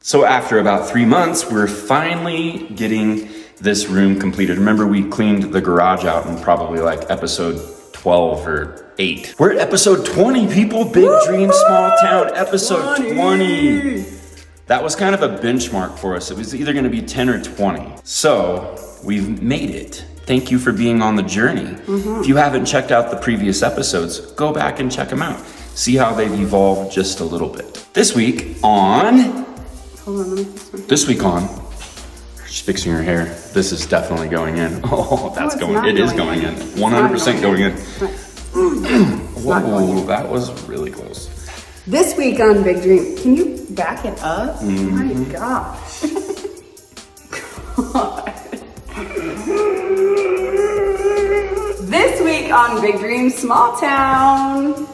So after about 3 months, we're finally getting this room completed. Remember, we cleaned the garage out in probably like episode 12 or 8. We're at episode 20, people. Big Dream, Small Town, episode 20. That was kind of a benchmark for us. It was either gonna be 10 or 20. So we've made it. Thank you for being on the journey. If you haven't checked out the previous episodes, go back and check them out. See how they've evolved just a little bit. This week on, she's fixing her hair. This is definitely going in. Oh, that's going, it is going in. 100% going in. Whoa, that was really close. This week on Big Dream, can you back it up? Oh my gosh. God. This week on Big Dream, Small Town.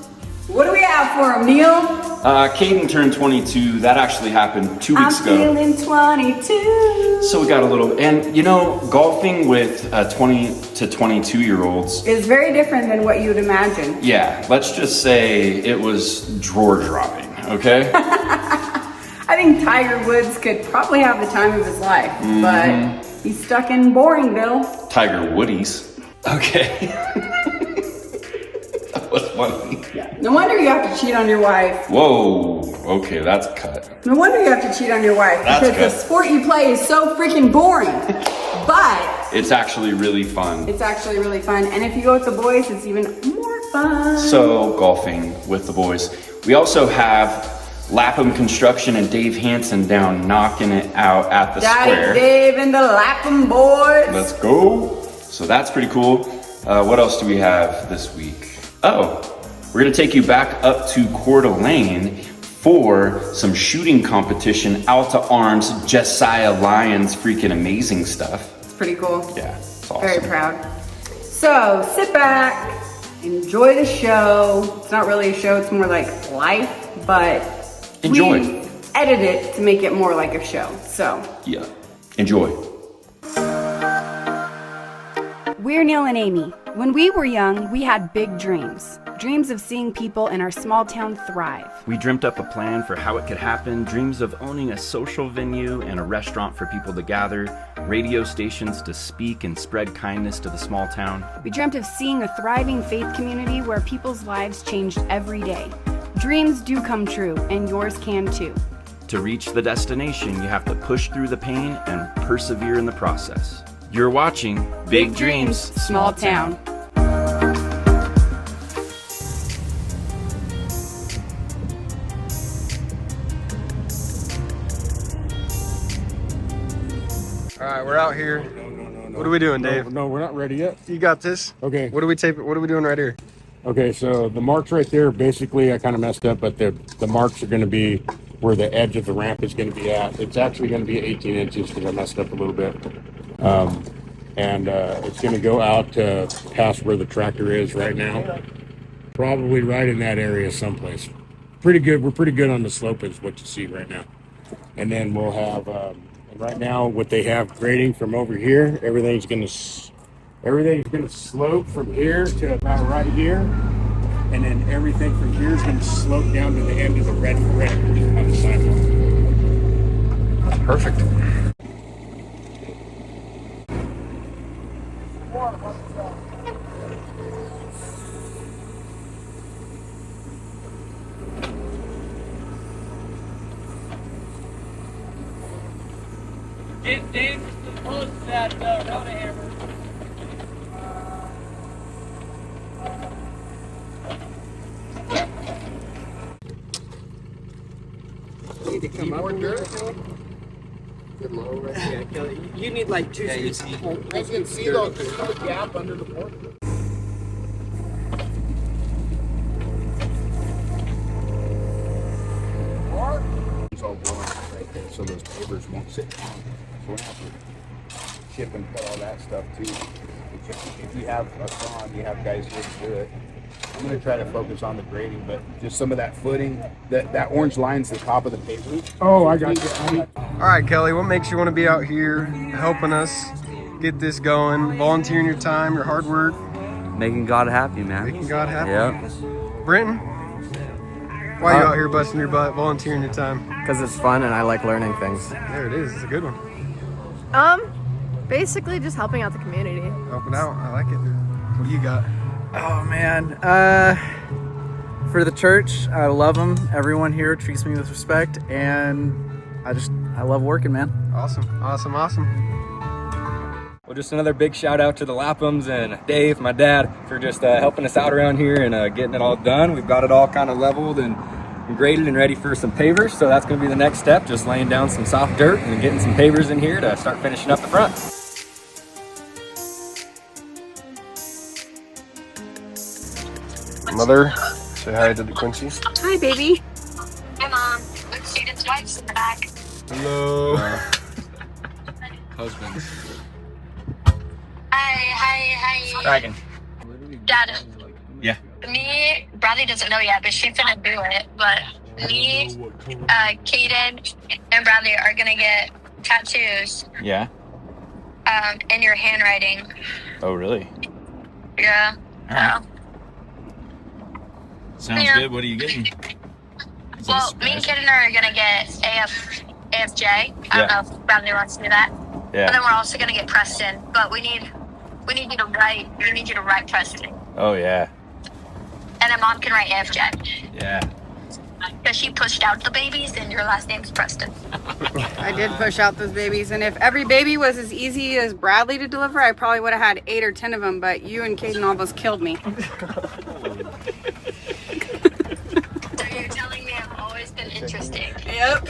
What do we have for him, Neal? Kaden turned 22. That actually happened 2 weeks ago. I'm feeling 22. So we got a little, and you know, golfing with 20 to 22 year olds is very different than what you'd imagine. Yeah, let's just say it was drawer dropping, okay? I think Tiger Woods could probably have the time of his life, but he's stuck in Boringville. Tiger Woodies. Okay. That was funny. Yeah. No wonder you have to cheat on your wife. Whoa, okay, that's cut. No wonder you have to cheat on your wife, because the sport you play is so freaking boring. But it's actually really fun. It's actually really fun. And if you go with the boys, it's even more fun. So golfing with the boys. We also have Lapham Construction and Dave Hansen down knocking it out at the square. Dave and the Lapham boys. Let's go. So that's pretty cool. What else do we have this week? Oh, we're gonna take you back up to Coeur d'Alene for some shooting competition. Alta Arms, Jessiah Lyons, freaking amazing stuff. It's pretty cool. Yeah, it's awesome. Very proud. So sit back, enjoy the show. It's not really a show, it's more like life, but enjoy. We edit it to make it more like a show, so. Yeah, enjoy. We're Neal and Amie. When we were young, we had big dreams. Dreams of seeing people in our small town thrive. We dreamt up a plan for how it could happen, dreams of owning a social venue and a restaurant for people to gather, radio stations to speak and spread kindness to the small town. We dreamt of seeing a thriving faith community where people's lives changed every day. Dreams do come true, and yours can too. To reach the destination, you have to push through the pain and persevere in the process. You're watching Big Dreams, Small Town. All right, we're out here. No. What are we doing, Dave? No, we're not ready yet. You got this. Okay. What are we doing right here? Okay, so the marks right there, basically I kind of messed up, but the marks are going to be where the edge of the ramp is going to be at. It's actually going to be 18 inches because I messed up a little bit. And it's going to go out past where the tractor is right now. Probably right in that area someplace. Pretty good. We're pretty good on the slope is what you see right now. And then we'll have, right now what they have grading from over here, everything's going to slope from here to about right here. And then everything from here is going to slope down to the end of the red brick on the sidewalk. Perfect. Get Dave close to that rubber hammer. Need to come more dirt. Get low right there. Kelly, you need like 2 feet. You can see the gap under the board. It's all blowing right there, so those neighbors won't sit down. So we'll have to chip and cut all that stuff too. If you have a saw and you have guys here to do it, I'm going to try to focus on the grading, but just some of that footing, that orange line's the top of the paper. Oh, I got you. All right, Kelly, what makes you want to be out here helping us get this going, volunteering your time, your hard work? Making God happy, man. Making God happy? Yeah. Brenton, Why you out here busting your butt, volunteering your time? Because it's fun and I like learning things. There it is. It's a good one. Basically just helping out the community. Helping out. I like it. What do you got? Oh man, for the church, I love them. Everyone here treats me with respect, and I love working, man. Awesome. Well, just another big shout out to the Laphams and Dave, my dad, for just helping us out around here and getting it all done. We've got it all kind of leveled and graded and ready for some pavers, so that's going to be the next step, just laying down some soft dirt and getting some pavers in here to start finishing up the front. Mother, say hi to the Quincy. Hi, baby. Hi, Mom. Look, Kaden's wife's in the back. Hello. Husband. Hi. Dragon. Dad. Yeah. Me, Bradley doesn't know yet, but she's gonna do it. But me, Kaden, and Bradley are gonna get tattoos. Yeah. In your handwriting. Oh, really? Yeah. All right. Sounds good. What are you getting? Well, me and Kaden are gonna get AFJ. I don't know if Bradley wants to do that. Yeah. And then we're also gonna get Preston. But we need you to write. We need you to write Preston. Oh, yeah. And then Mom can write AFJ. Yeah. Because she pushed out the babies, and your last name's Preston. I did push out those babies, and if every baby was as easy as Bradley to deliver, I probably would have had 8 or 10 of them, but you and Kaden almost killed me. So you're telling me I've always been interesting. Yep.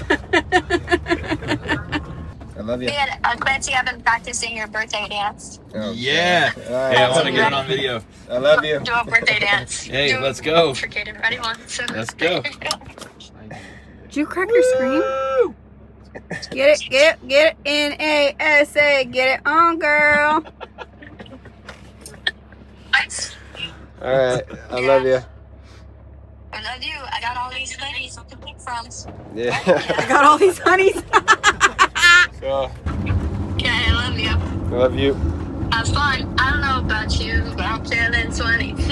I love you. And Clancy, I've been practicing your birthday dance. Yeah. Hey, I want to get it on video. I love you. Do a birthday dance. Hey, let's go. For Kaden. Ready? 1, 2. Let's go. Did you crack your screen? Get it, N-A-S-A, get it on, girl. All right. I love you. I love you. I got all these ladies to pick from. Yeah. I got all these honeys. So, Okay, I love you. I love you. Have fun. I don't know about you, but I'm feeling 22.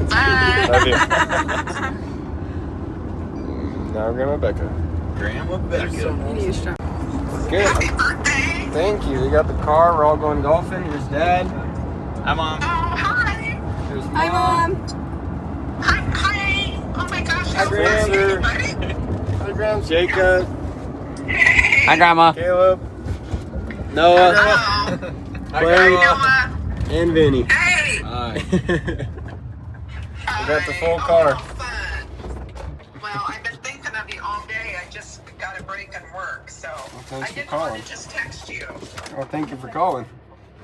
Bye. Love you. Now Grandma Becca. Grandma Becca. Good. Happy birthday. Thank you. We got the car. We're all going golfing. Here's Dad. Hi, Mom. Oh, hi. There's Mom. Hi, Mom. Hi. Oh my gosh. Hi, Grandma. Hi, Grandma. Jacob. Hi, Grandma. Caleb. Noah. Hello. Clary. Noah. And Vinny. Hey. Hi. We got the full car. Well, I've been thinking of you all day. I just got a break in work, so thanks I for didn't calling. want to just text you. Well, thank you for calling.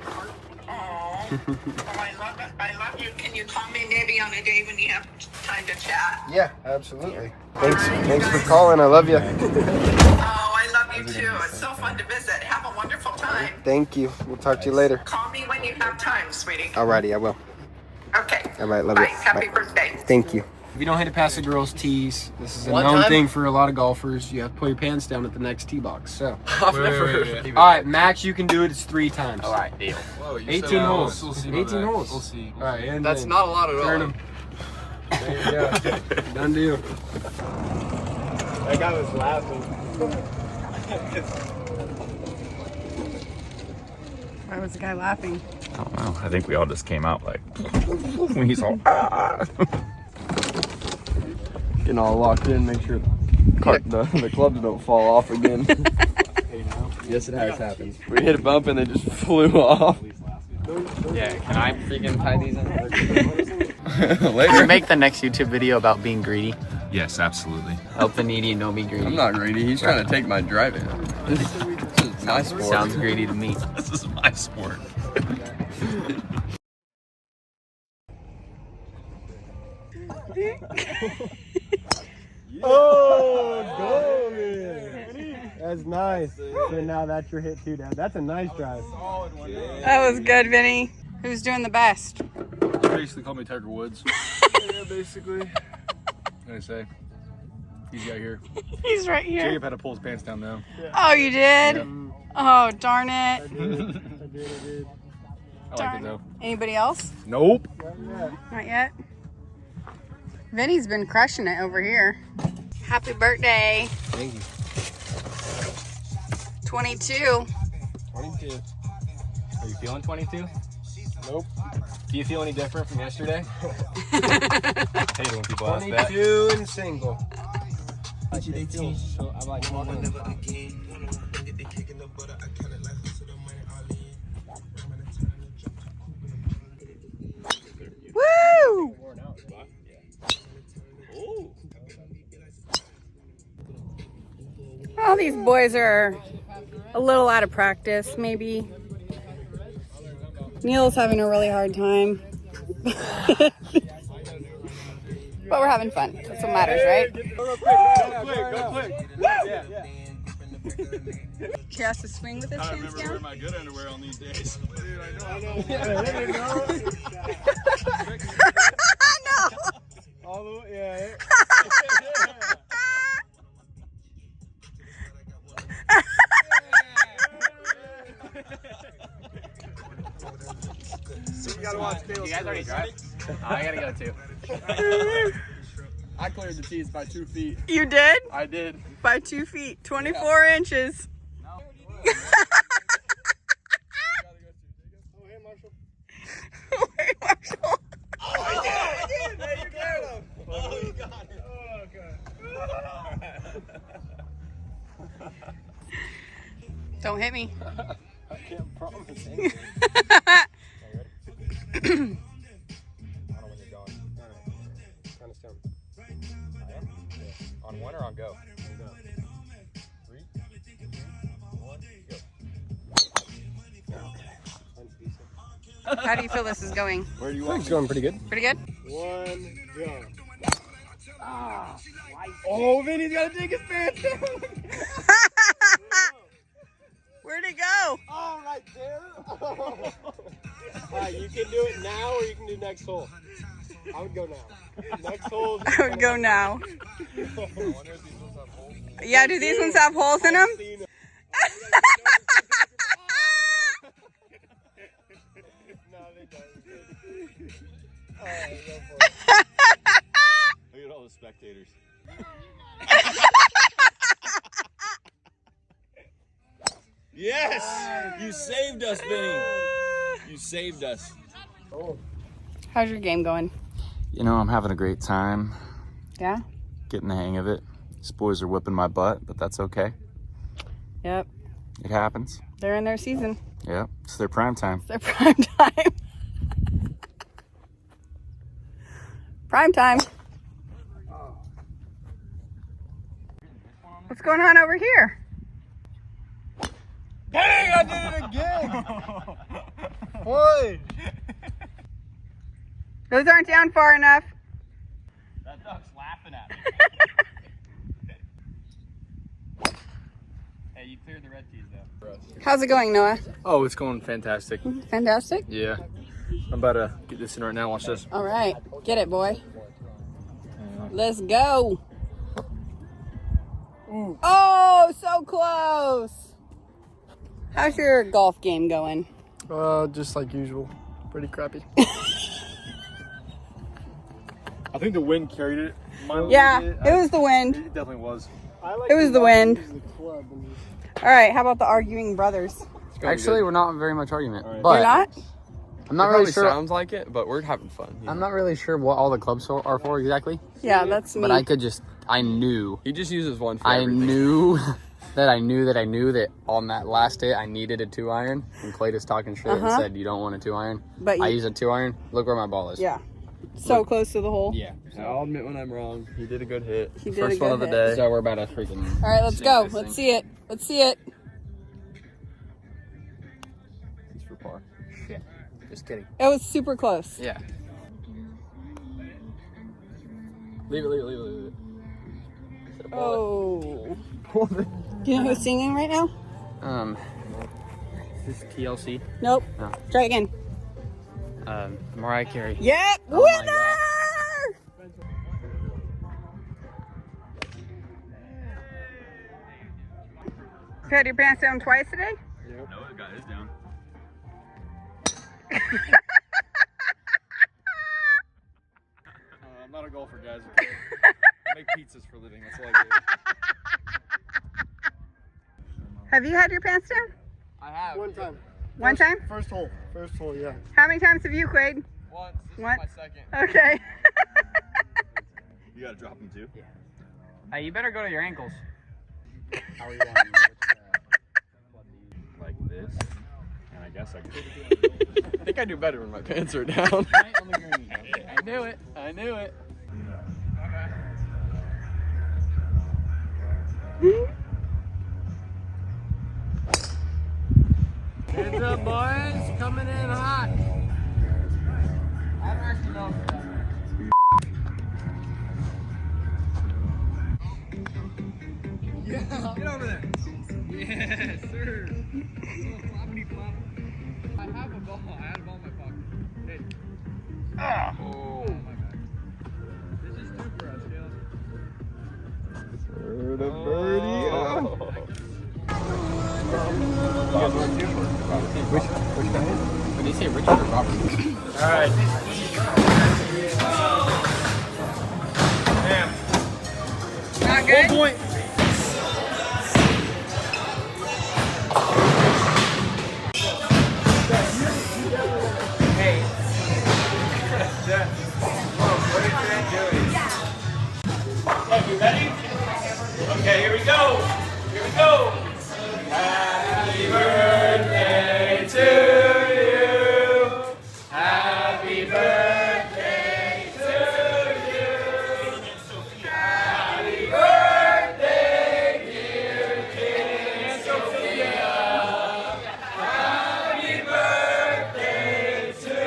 Oh, well, I love you. Can you call me maybe on a day when you have time to chat? Yeah, absolutely. Thanks for calling. I love you. Oh, I love you too. It's so fun to visit. Have a wonderful time. Thank you. We'll talk to you later. Call me when you have time, sweetie. Alrighty, I will. Okay. All right, love Bye. you. Happy Bye. birthday. Thank you. If you don't hit it past the girls' tees, this is a known thing for a lot of golfers. You have to pull your pants down at the next tee box. So, I've never heard of it. all right, max you can do it. It's 3 times. All right, deal. Whoa, 18 holes. We'll see 18 holes. We'll see. All right, and That's then not a lot at all. turn 'em. There you go. Done deal. That guy was laughing. Why was the guy laughing? I don't know. I think we all just came out like, he's all, Getting all locked in, make sure the clubs don't fall off again. Yes, it has happened. We hit a bump and they just flew off. Yeah, can I freaking tie these in? Can you make the next YouTube video about being greedy? Yes, absolutely. Help the needy and don't be greedy. I'm not greedy. He's trying to take my driving. This is my sport. Sounds greedy to me. This is my sport. Oh, golden. That's nice. So now that's your hit too, Dad. That's a nice drive. That was good, Vinny. Who's doing the best? Basically, call me Tiger Woods. Yeah, basically. What can I say? He's right here. He's right here. Jacob had to pull his pants down though. Oh, you did? Yep. Oh, darn it. I did. I like it though. Anybody else? Nope. Not yet. Vinny's been crushing it over here. Happy birthday. Thank you. 22. 22. Are you feeling 22? Nope. Do you feel any different from yesterday? Hate when people ask that. 22 and single. I like Woo! All these boys are a little out of practice, maybe. Neal's having a really hard time. But we're having fun. That's what matters, right? Go quick. Yeah. He has to swing with his hands down. my good underwear on these days. Dude, I know. No! All the way, yeah. You gotta watch Caleb. You guys already drive? I gotta go too. I cleared the tees by 2 feet. You did? I did. By 2 feet, 24 inches. Oh, hey, Marshall. Wait, Marshall. Oh, I did. There you go. Oh, you got it. Oh, okay. Don't hit me. I can't promise anything. On one or on go? 3, 2, 1, go. How do you feel this is going? Where do you I think want it's going pretty good. Pretty good? 1, go. Oh, Vinny's gotta take his pants down. Where'd it go? Oh, right there. Oh. Alright, you can do it now or you can do next hole. I would go now. Next hole. I would go now. Yeah, do these ones have holes in them? No, they don't. Look at all the spectators. Yes! You saved us, Vinny. You saved us. How's your game going? You know, I'm having a great time. Yeah? Getting the hang of it. These boys are whipping my butt, but that's okay. Yep. It happens. They're in their season. Yep, it's their prime time. It's their prime time. Prime time. What's going on over here? Dang, I did it again! Boy! Those aren't down far enough. That duck's laughing at me. Hey, you cleared the red tees though. How's it going, Noah? Oh, it's going fantastic. Fantastic. Yeah. I'm about to get this in right now. Watch this. All right. Get it, boy. Let's go. Ooh. Oh, so close. How's your golf game going? Just like usual. Pretty crappy. I think the wind carried it. Yeah, it was the wind. It definitely was. It was the wind. All right, how about the arguing brothers? Actually, we're not in very much argument. Right. But You're not? I'm not really sure. Sounds like it, but we're having fun. I'm not really sure what all the clubs are for exactly. Yeah, that's me. But I knew. He just uses one for I everything. knew that on that last day I needed a 2-iron. And Clay just talking shit and said, you don't want a 2-iron. But I use a 2-iron. Look where my ball is. Yeah. So close to the hole. Yeah. I'll admit when I'm wrong. He did a good hit. He did First a good one of the hit. day. So we're about to freaking. All right, let's sink go. this Let's thing. see it. Let's see it. He's for par. Shit. Just kidding. It was super close. Yeah. Leave it. Oh. Do you know who's singing right now? Is this TLC? Nope. No. Try again. Mariah Carey. Yep. Oh my Winner! You had your pants down twice today? No, the guy is down. I'm not a golfer. golfer, guys. Okay? I make pizzas for a living. That's all I do. Have you had your pants down? I have. One time. One time? First hole, yeah. How many times have you, Quade? Once. This is Once? my second. Okay. You gotta drop them too? Yeah. Hey, you better go to your ankles. How are you on? Like this. And I guess I could. I think I do better when my pants are down. Right on the green. I knew it. I knew it. Hands up, boys. Coming in hot. I don't actually know. Yeah. Get over there. Yes, sir. Floppity flop. I have a ball. I had a ball in my pocket. Hey. Oh my God. This is two for us, Caleb. For the birdie. Oh. Which guy? Did he say Richard or Robert? All right. Damn. Not good? 1 point. Hey. What is that doing? Okay, you ready? Okay, here we go. Here we go. Happy birthday to you. Happy birthday to you. Happy birthday, dear King Sophia. Happy birthday to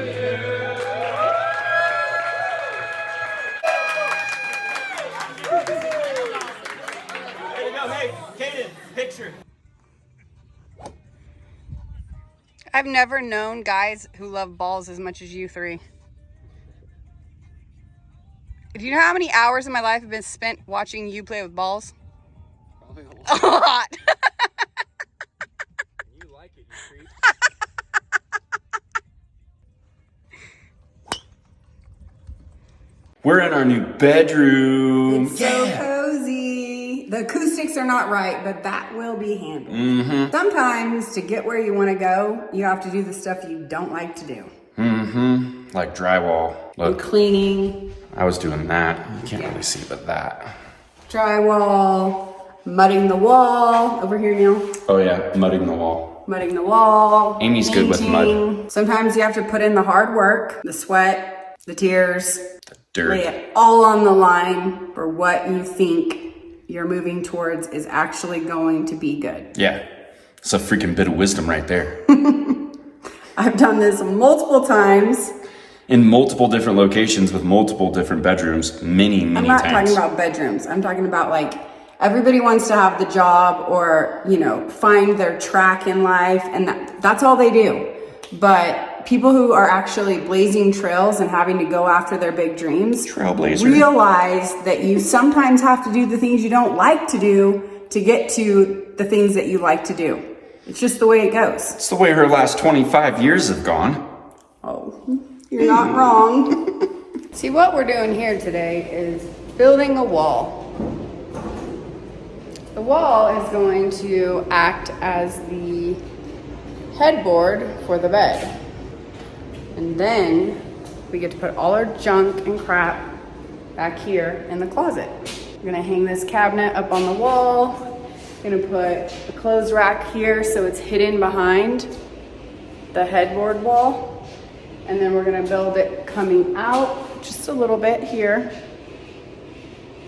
you. There you go. Hey, Kaden, picture. I've never known guys who love balls as much as you three. Do you know how many hours of my life have been spent watching you play with balls? Probably A lot. You like it, you creep. We're in our new bedroom. It's so cozy. The acoustics are not right, but that will be handled. Mm-hmm. Sometimes to get where you want to go, you have to do the stuff you don't like to do. Mm-hmm. Like drywall. And Look, cleaning, I was doing that. You can't really see, but that. drywall, mudding the wall. Over here, Neal. Oh yeah, mudding the wall. Mudding the wall. Amy's good with mud. painting. Sometimes you have to put in the hard work, the sweat, the tears. Dirt. Lay it all on the line for what you think you're moving towards is actually going to be good. Yeah, it's a freaking bit of wisdom right there. I've done this multiple times. In multiple different locations with multiple different bedrooms, many I'm not times. talking about bedrooms. I'm talking about like everybody wants to have the job or, you know, find their track in life, and that's all they do. But people who are actually blazing trails and having to go after their big dreams Trailblazer. realize that you sometimes have to do the things you don't like to do to get to the things that you like to do. It's just the way it goes. It's the way her last 25 years have gone. Oh, you're not wrong. See, what we're doing here today is building a wall. The wall is going to act as the headboard for the bed. And then we get to put all our junk and crap back here in the closet. We're gonna hang this cabinet up on the wall. Gonna put a clothes rack here so it's hidden behind the headboard wall. And then we're gonna build it coming out just a little bit here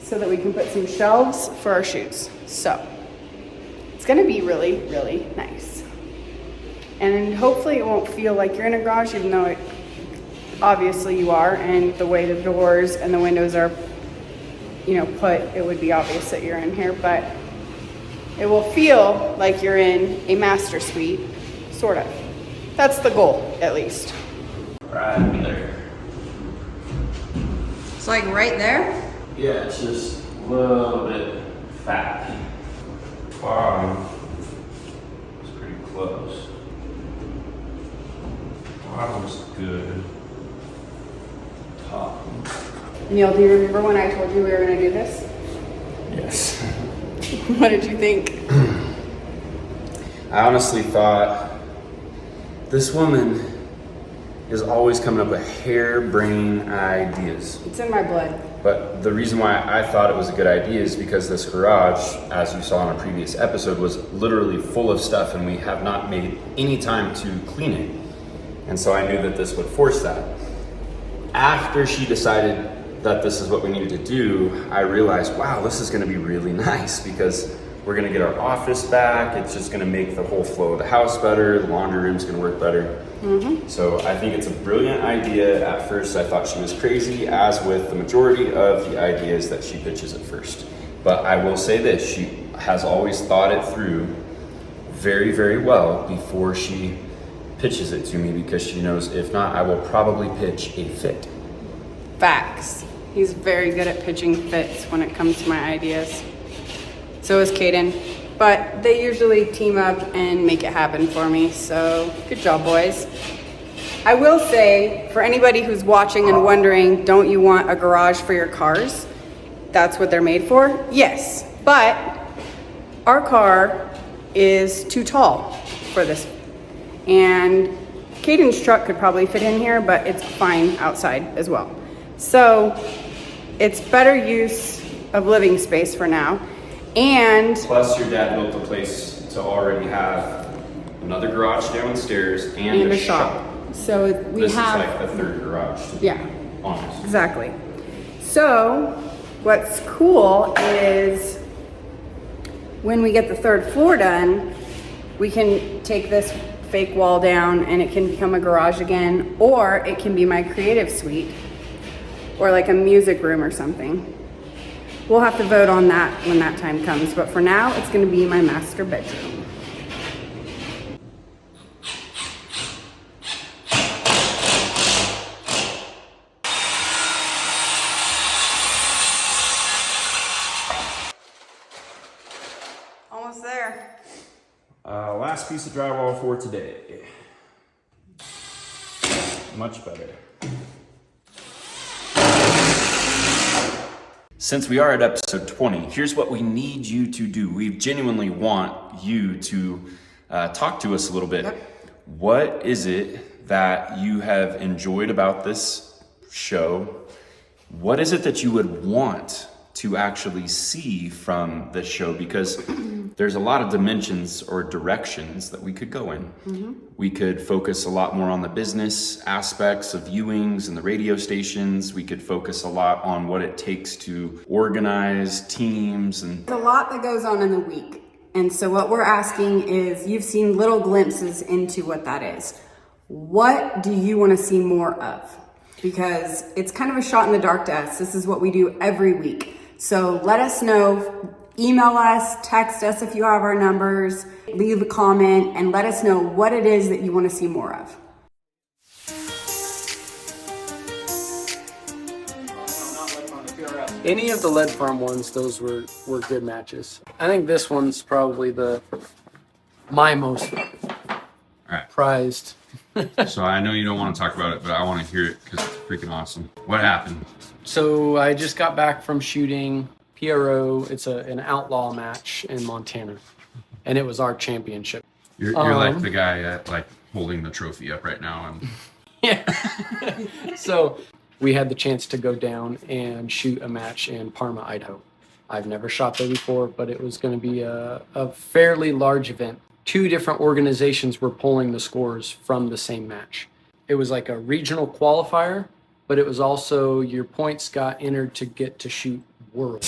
so that we can put some shelves for our shoes. So it's gonna be really, really nice. And hopefully it won't feel like you're in a garage, even though obviously you are, and the way the doors and the windows are, you know, put, it would be obvious that you're in here, but it will feel like you're in a master suite, sort of. That's the goal, at least. Right there. It's like right there? Yeah, it's just a little bit fat. Bottom is pretty close. Bottom's good. Top. Neal, do you remember when I told you we were going to do this? Yes. What did you think? I honestly thought this woman is always coming up with harebrained ideas. It's in my blood. But the reason why I thought it was a good idea is because this garage, as you saw in a previous episode, was literally full of stuff and we have not made any time to clean it. And so I knew that this would force that. After she decided that this is what we needed to do, I realized, wow, this is gonna be really nice because we're gonna get our office back. It's just gonna make the whole flow of the house better. The laundry room's gonna work better. So I think it's a brilliant idea. At first, I thought she was crazy, as with the majority of the ideas that she pitches at first. But I will say this, she has always thought it through very, very well before she pitches it to me, because she knows if not, I will probably pitch a fit. Facts. He's very good at pitching fits when it comes to my ideas. So is Kaden. But they usually team up and make it happen for me. So good job, boys. I will say, for anybody who's watching and wondering, don't you want a garage for your cars? That's what they're made for? Yes. But our car is too tall for this. And Kaden's truck could probably fit in here, but it's fine outside as well. So it's better use of living space for now. And plus your dad built a place to already have another garage downstairs and a shop. So this is like the third garage, to be honest. Exactly. So what's cool is when we get the third floor done, we can take this fake wall down and it can become a garage again, or it can be my creative suite or like a music room or something. We'll have to vote on that when that time comes, but for now, it's gonna be my master bedroom. Almost there. Last piece of drywall for today. Much better. Since we are at episode 20, here's what we need you to do. We genuinely want you to talk to us a little bit. What is it that you have enjoyed about this show? What is it that you would want to actually see from this show? Because there's a lot of dimensions or directions that we could go in. We could focus a lot more on the business aspects of viewings and the radio stations. We could focus a lot on what it takes to organize teams. And there's a lot that goes on in the week. And so what we're asking is, you've seen little glimpses into what that is. What do you want to see more of? Because it's kind of a shot in the dark to us. This is what we do every week. So let us know. Email us, text us if you have our numbers, leave a comment, and let us know what it is that you want to see more of. Any of the Lead Farm ones, those were good matches. I think this one's probably my most prized. So I know you don't want to talk about it, but I want to hear it because it's freaking awesome. What happened? So I just got back from shooting PRO. It's an outlaw match in Montana, and it was our championship. You're like the guy like holding the trophy up right now. And yeah. So we had the chance to go down and shoot a match in Parma, Idaho. I've never shot there before, but it was going to be a fairly large event. 2 different organizations were pulling the scores from the same match. It was like a regional qualifier, but it was also your points got entered to get to shoot Worlds.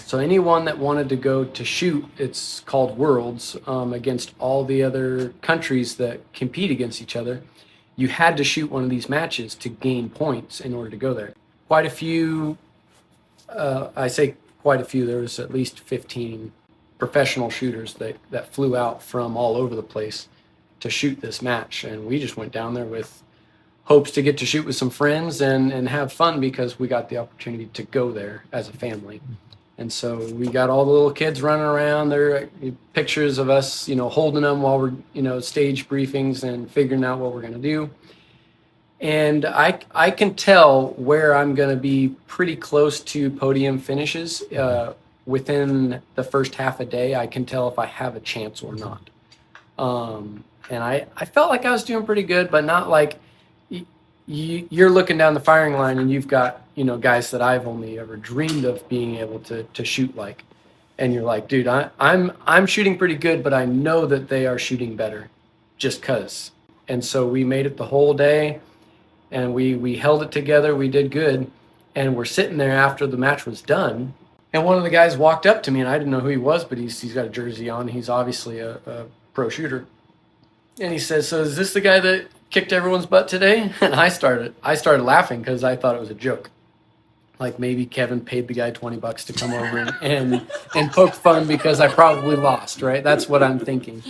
So anyone that wanted to go to shoot, it's called Worlds, against all the other countries that compete against each other, you had to shoot one of these matches to gain points in order to go there. Quite a few, I say quite a few, there was at least 15 professional shooters that flew out from all over the place to shoot this match. And we just went down there with hopes to get to shoot with some friends and have fun, because we got the opportunity to go there as a family. And so we got all the little kids running around. There are pictures of us, holding them while we're, stage briefings and figuring out what we're going to do. And I can tell where I'm going to be pretty close to podium finishes within the first half a day. I can tell if I have a chance or not. And I felt like I was doing pretty good, but not like you're looking down the firing line and you've got, you know, guys that I've only ever dreamed of being able to shoot like. And you're like, dude, I'm shooting pretty good, but I know that they are shooting better just 'cause. And so we made it the whole day, and we held it together. We did good. And we're sitting there after the match was done. And one of the guys walked up to me, and I didn't know who he was, but he's got a jersey on. He's obviously a pro shooter. And he says, so is this the guy that kicked everyone's butt today? And I started laughing because I thought it was a joke. Like maybe Kevin paid the guy $20 to come over and poke fun because I probably lost, right? That's what I'm thinking.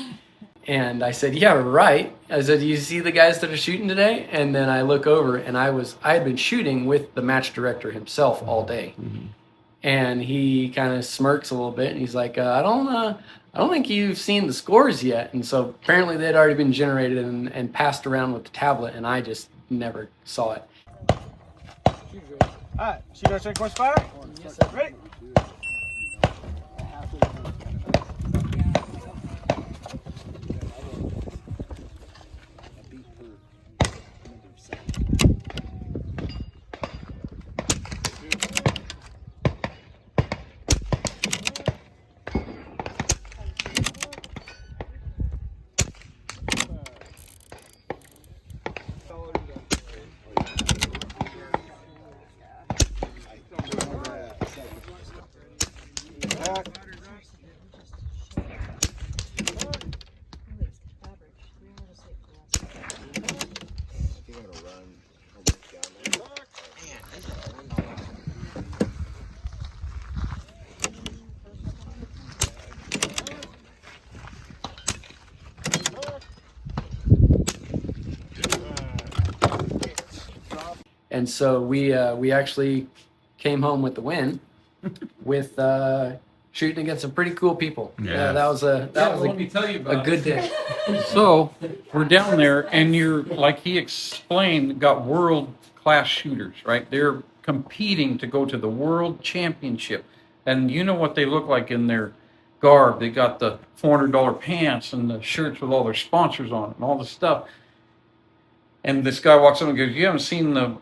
And I said, yeah, right. I said, do you see the guys that are shooting today? And then I look over, and I had been shooting with the match director himself all day. Mm-hmm. And he kind of smirks a little bit, and he's like, I don't think you've seen the scores yet. And so apparently they'd already been generated and passed around with the tablet, and I just never saw it. All right, shoot our check, fire. Yes, sir. Ready? And so we actually came home with the win, with shooting against some pretty cool people. Yeah, that was a good day. So we're down there, and you're, like he explained, got world-class shooters, right? They're competing to go to the world championship, and you know what they look like in their garb. They got the $400 pants and the shirts with all their sponsors on it and all this stuff. And this guy walks up and goes, "You haven't seen the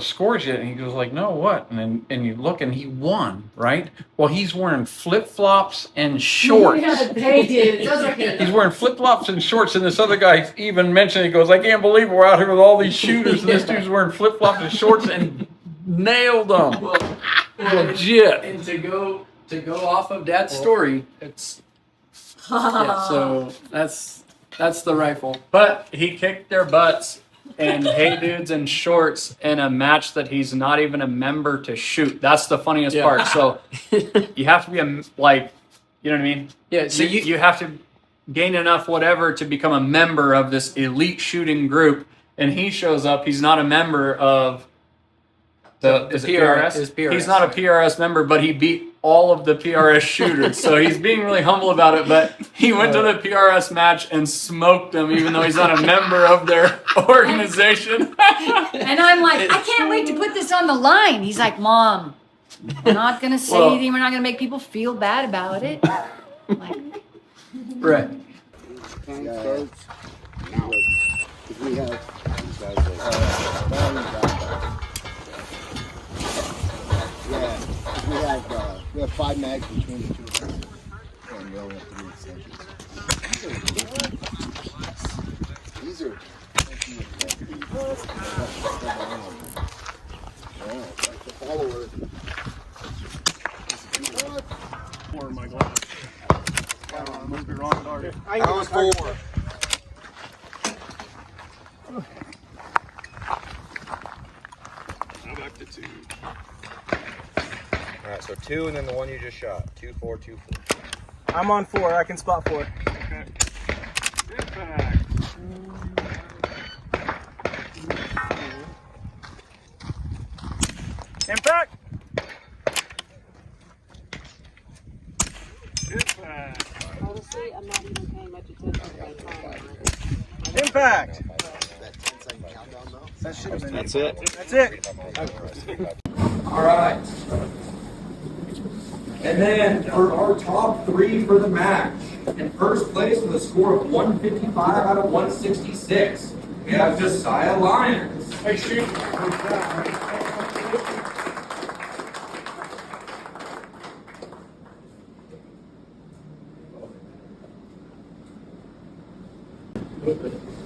scores yet?" And he goes like, "No, what?" And you look, and he won, right? Well, he's wearing flip-flops and shorts. Yeah, they did. He's wearing flip-flops and shorts, and this other guy even mentioned, he goes, "I can't believe we're out here with all these shooters, and this dude's wearing flip-flops and shorts," and nailed them. Legit. And to go off of Dad's story, it's so that's the rifle. But he kicked their butts and hey dudes in shorts in a match that he's not even a member to shoot. That's the funniest part. So you have to be you know what I mean? Yeah. So you have to gain enough whatever to become a member of this elite shooting group. And he shows up. He's not a member of the PRS? Is PRS. He's not a PRS member, but he beat all of the PRS shooters. So he's being really humble about it, but he went to the PRS match and smoked them, even though he's not a member of their organization. And I'm like, I can't wait to put this on the line. He's like, Mom, we're not going to say anything. We're not going to make people feel bad about it. Like, right. We have 5 mags between the two of them. And we only have 3 extensions. These are the follower. Or my glass. Must be wrong target. I was 4. I'm up to 2. All right, so 2 and then the one you just shot. 2, 4, 2, 4. I'm on 4. I can spot 4. Okay. Impact. Impact. Impact. Honestly, I'm not even paying much attention to my time. Impact. That's it. That's it. All right. And then for our top 3 for the match, in first place with a score of 155 out of 166, we have Jessiah Lyons. Hey, shoot.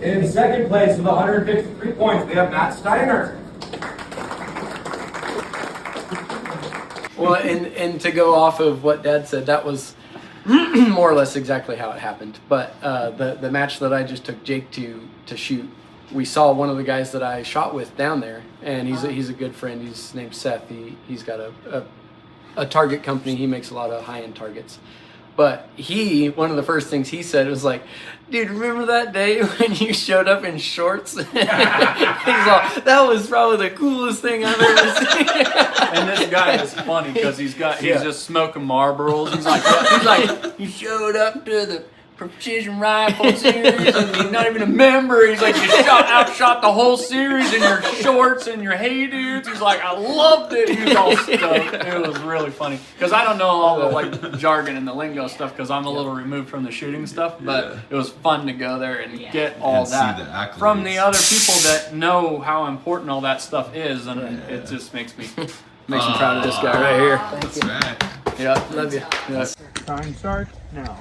In second place with 153 points, we have Matt Steiner. Well, and to go off of what Dad said, that was more or less exactly how it happened. But the match that I just took Jake to shoot, we saw one of the guys that I shot with down there, and he's a good friend. He's named Seth. He's got a target company. He makes a lot of high-end targets. But one of the first things he said was like, dude, remember that day when you showed up in shorts? He's all, that was probably the coolest thing I've ever seen. And this guy is funny because he's just smoking Marlboros. He's like, you showed up to the precision rifle series and you're not even a member. He's like, you outshot the whole series in your shorts and your hey dudes. He's like, I loved it. He was all stoked. It was really funny because I don't know all the like jargon and the lingo stuff because I'm a little removed from the shooting stuff, but it was fun to go there and get all that from the other people that know how important all that stuff is, and it just makes me proud of this guy right here. Thank you. Right. Yeah, love you. Yeah. Time start now.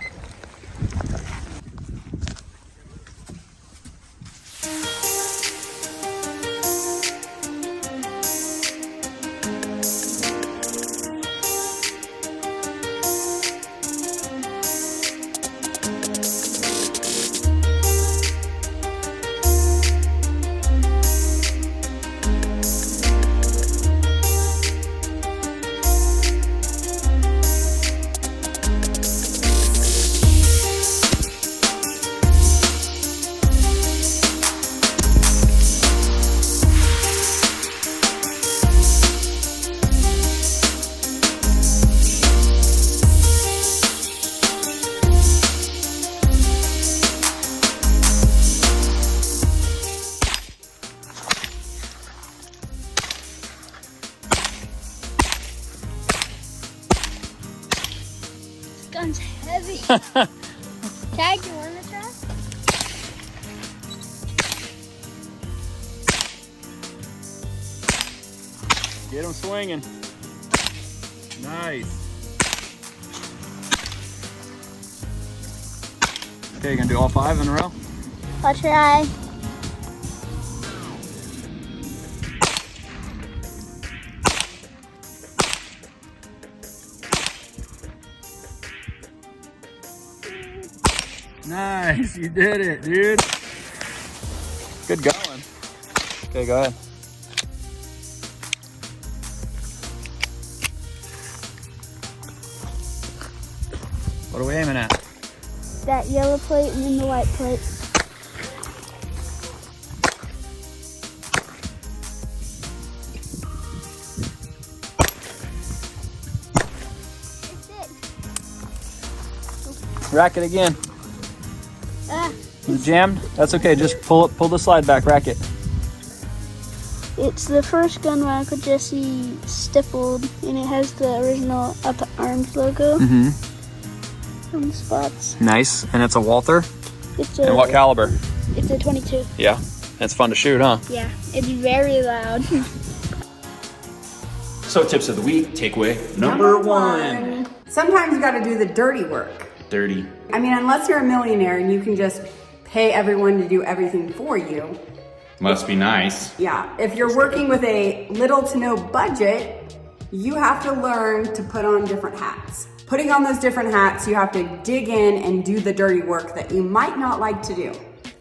Gun's heavy. Tag, you want to try? Get him swinging. Nice. Okay, you gonna do all 5 in a row? I'll try. Nice, you did it, dude. Good going. Okay, go ahead. What are we aiming at? That yellow plate and then the white plate. Rack it again. Is it jammed? That's okay, just pull the slide back, rack it. It's the first gun my Uncle Jesse stippled, and it has the original Alta Arms logo on the spots. Nice, and it's a Walther? And what caliber? It's a 22. Yeah, it's fun to shoot, huh? Yeah, it's very loud. So tips of the week, takeaway number 1. Sometimes you gotta do the dirty work. Dirty. I mean, unless you're a millionaire and you can just pay everyone to do everything for you. Must be nice. Yeah, if you're working with a little to no budget, you have to learn to put on different hats. Putting on those different hats, you have to dig in and do the dirty work that you might not like to do.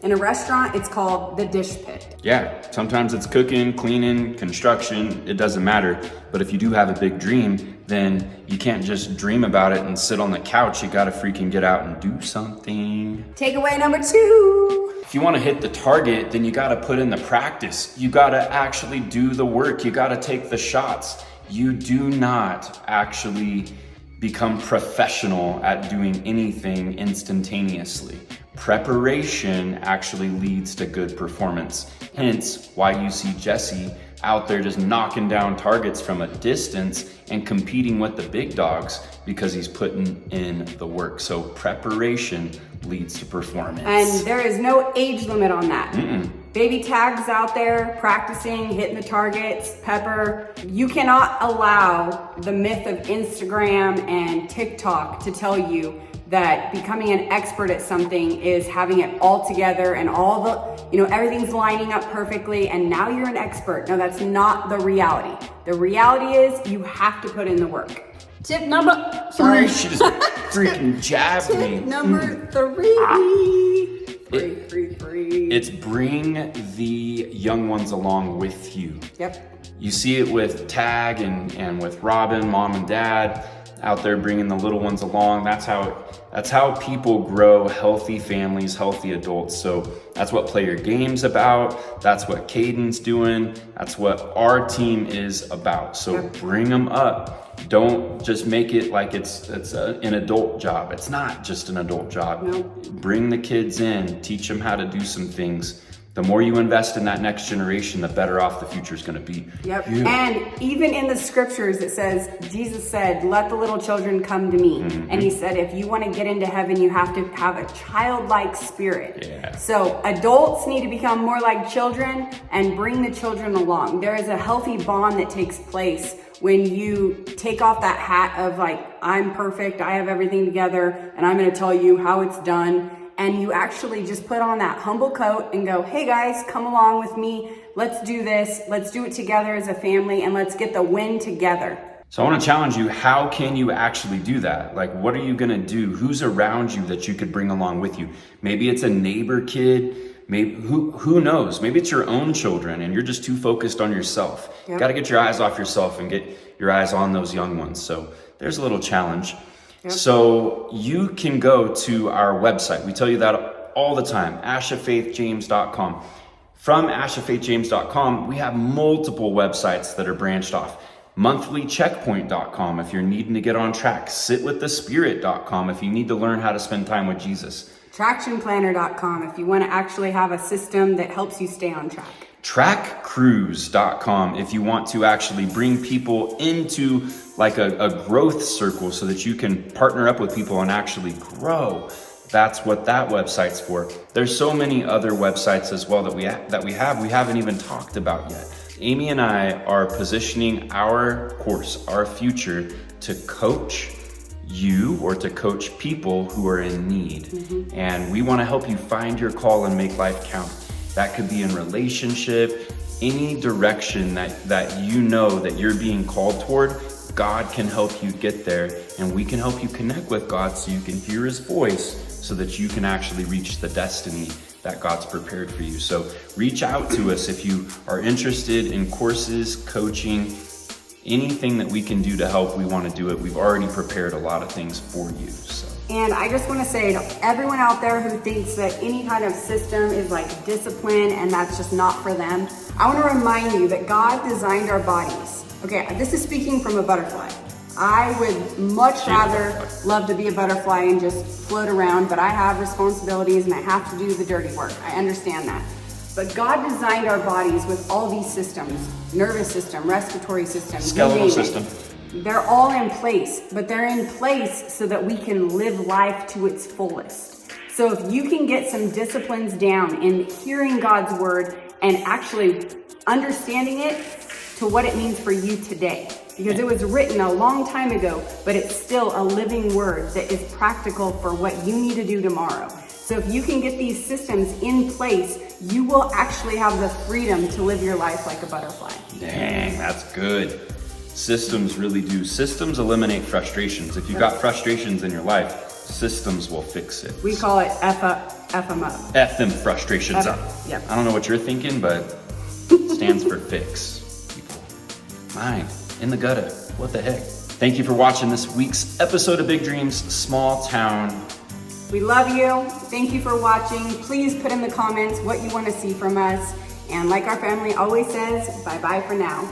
In a restaurant, it's called the dish pit. Yeah, sometimes it's cooking, cleaning, construction, it doesn't matter. But if you do have a big dream, then you can't just dream about it and sit on the couch. You gotta freaking get out and do something. Takeaway number 2. If you wanna hit the target, then you gotta put in the practice. You gotta actually do the work. You gotta take the shots. You do not actually become professional at doing anything instantaneously. Preparation actually leads to good performance. Hence why you see Jesse out there just knocking down targets from a distance and competing with the big dogs, because he's putting in the work. So preparation leads to performance. And there is no age limit on that. Baby tags out there practicing, hitting the targets, Pepper. You cannot allow the myth of Instagram and TikTok to tell you that becoming an expert at something is having it all together and all the, everything's lining up perfectly and now you're an expert. No, that's not the reality. The reality is you have to put in the work. Tip number, sorry. She just freaking jabbed me. Tip number 3. Free. It's bring the young ones along with you. Yep. You see it with Tag and with Robin, mom and dad, out there bringing the little ones along. That's how people grow healthy families, healthy adults. So that's what Play Your Game's about. That's what Kaden's doing. That's what our team is about. So bring them up. Don't just make it like it's an adult job. It's not just an adult job. No. Bring the kids in, teach them how to do some things. The more you invest in that next generation, the better off the future's gonna be. Yep. And even in the scriptures, it says, Jesus said, let the little children come to me. And he said, if you wanna get into heaven, you have to have a childlike spirit. Yeah. So adults need to become more like children and bring the children along. There is a healthy bond that takes place when you take off that hat of like, I'm perfect, I have everything together, and I'm gonna tell you how it's done. And you actually just put on that humble coat and go, hey guys, come along with me. Let's do this. Let's do it together as a family and let's get the win together. So I want to challenge you. How can you actually do that? Like, what are you going to do? Who's around you that you could bring along with you? Maybe it's a neighbor kid. Maybe who knows? Maybe it's your own children and you're just too focused on yourself. Yep. Got to get your eyes off yourself and get your eyes on those young ones. So there's a little challenge. Yep. So you can go to our website. We tell you that all the time, ashoffaithjames.com. From ashoffaithjames.com, we have multiple websites that are branched off. Monthlycheckpoint.com if you're needing to get on track. Sitwiththespirit.com if you need to learn how to spend time with Jesus. Tractionplanner.com if you want to actually have a system that helps you stay on track. Trackcruise.com if you want to actually bring people into like a growth circle so that you can partner up with people and actually grow. That's what that website's for. There's so many other websites as well that we haven't even talked about yet. Amy and I are positioning our course, our future, to coach you or to coach people who are in need. And we want to help you find your call and make life count. That could be in relationship, any direction that you know that you're being called toward. God can help you get there, and we can help you connect with God so you can hear his voice so that you can actually reach the destiny that God's prepared for you. So reach out to us if you are interested in courses, coaching, anything that we can do to help. We want to do it. We've already prepared a lot of things for you. So. And I just want to say to everyone out there who thinks that any kind of system is like discipline and that's just not for them, I want to remind you that God designed our bodies. Okay, this is speaking from a butterfly. I would much rather love to be a butterfly and just float around, but I have responsibilities and I have to do the dirty work. I understand that. But God designed our bodies with all these systems, nervous system, respiratory system, skeletal system. They're all in place, but they're in place so that we can live life to its fullest. So if you can get some disciplines down in hearing God's word and actually understanding it to what it means for you today, because it was written a long time ago, but it's still a living word that is practical for what you need to do tomorrow. So if you can get these systems in place, you will actually have the freedom to live your life like a butterfly. Dang, that's good. Systems really do. Systems eliminate frustrations. If you've got frustrations in your life, systems will fix it. We call it F them up. F them frustrations up. Yep. I don't know what you're thinking, but it stands for fix. People. Mind. In the gutter. What the heck? Thank you for watching this week's episode of Big Dreams, Small Town. We love you. Thank you for watching. Please put in the comments what you want to see from us. And like our family always says, bye-bye for now.